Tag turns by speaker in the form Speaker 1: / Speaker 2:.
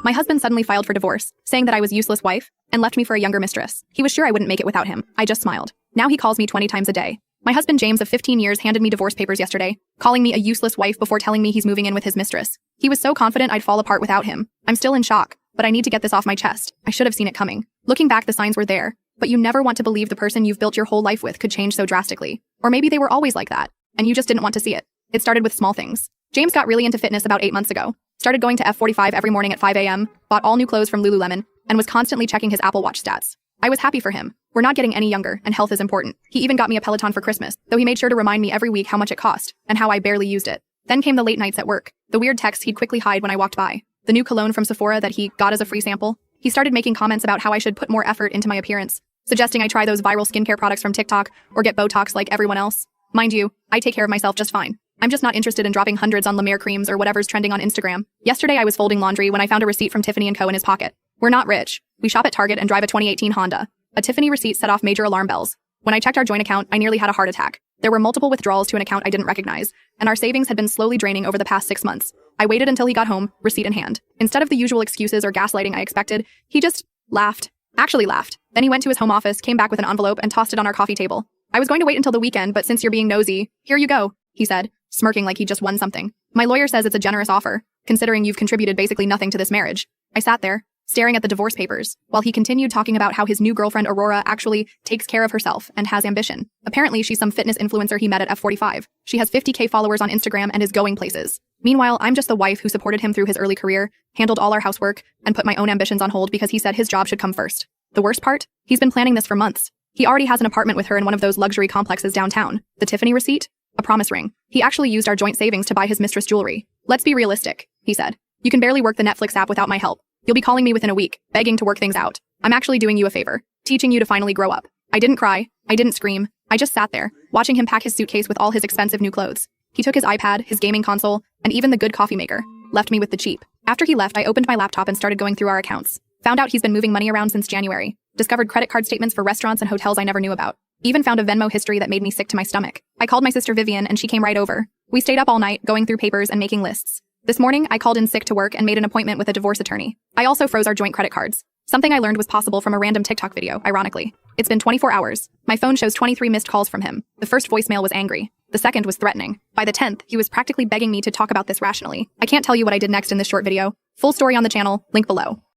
Speaker 1: My husband suddenly filed for divorce, saying that I was a useless wife, and left me for a younger mistress. He was sure I wouldn't make it without him. I just smiled. Now he calls me 20 times a day. My husband James of 15 years handed me divorce papers yesterday, calling me a useless wife before telling me he's moving in with his mistress. He was so confident I'd fall apart without him. I'm still in shock, but I need to get this off my chest. I should have seen it coming. Looking back, the signs were there, but you never want to believe the person you've built your whole life with could change so drastically. Or maybe they were always like that, and you just didn't want to see it. It started with small things. James got really into fitness about 8 months ago, started going to F45 every morning at 5 a.m., bought all new clothes from Lululemon, and was constantly checking his Apple Watch stats. I was happy for him. We're not getting any younger, and health is important. He even got me a Peloton for Christmas, though he made sure to remind me every week how much it cost, and how I barely used it. Then came the late nights at work, the weird texts he'd quickly hide when I walked by, the new cologne from Sephora that he got as a free sample. He started making comments about how I should put more effort into my appearance, suggesting I try those viral skincare products from TikTok or get Botox like everyone else. Mind you, I take care of myself just fine. I'm just not interested in dropping hundreds on La Mer creams or whatever's trending on Instagram. Yesterday I was folding laundry when I found a receipt from Tiffany & Co. in his pocket. We're not rich. We shop at Target and drive a 2018 Honda. A Tiffany receipt set off major alarm bells. When I checked our joint account, I nearly had a heart attack. There were multiple withdrawals to an account I didn't recognize, and our savings had been slowly draining over the past 6 months. I waited until he got home, receipt in hand. Instead of the usual excuses or gaslighting I expected, he just laughed. Actually laughed. Then he went to his home office, came back with an envelope, and tossed it on our coffee table. I was going to wait until the weekend, but since you're being nosy, here you go, he said, smirking like he just won something. My lawyer says it's a generous offer, considering you've contributed basically nothing to this marriage. I sat there, staring at the divorce papers, while he continued talking about how his new girlfriend Aurora actually takes care of herself and has ambition. Apparently, she's some fitness influencer he met at F45. She has 50K followers on Instagram and is going places. Meanwhile, I'm just the wife who supported him through his early career, handled all our housework, and put my own ambitions on hold because he said his job should come first. The worst part? He's been planning this for months. He already has an apartment with her in one of those luxury complexes downtown. The Tiffany receipt? A promise ring. He actually used our joint savings to buy his mistress jewelry. Let's be realistic, he said. You can barely work the Netflix app without my help. You'll be calling me within a week, begging to work things out. I'm actually doing you a favor, teaching you to finally grow up. I didn't cry. I didn't scream. I just sat there, watching him pack his suitcase with all his expensive new clothes. He took his iPad, his gaming console, and even the good coffee maker. Left me with the cheap. After he left, I opened my laptop and started going through our accounts. Found out he's been moving money around since January. Discovered credit card statements for restaurants and hotels I never knew about. Even found a Venmo history that made me sick to my stomach. I called my sister Vivian and she came right over. We stayed up all night, going through papers and making lists. This morning, I called in sick to work and made an appointment with a divorce attorney. I also froze our joint credit cards. Something I learned was possible from a random TikTok video, ironically. It's been 24 hours. My phone shows 23 missed calls from him. The first voicemail was angry. The second was threatening. By the 10th, he was practically begging me to talk about this rationally. I can't tell you what I did next in this short video. Full story on the channel, link below.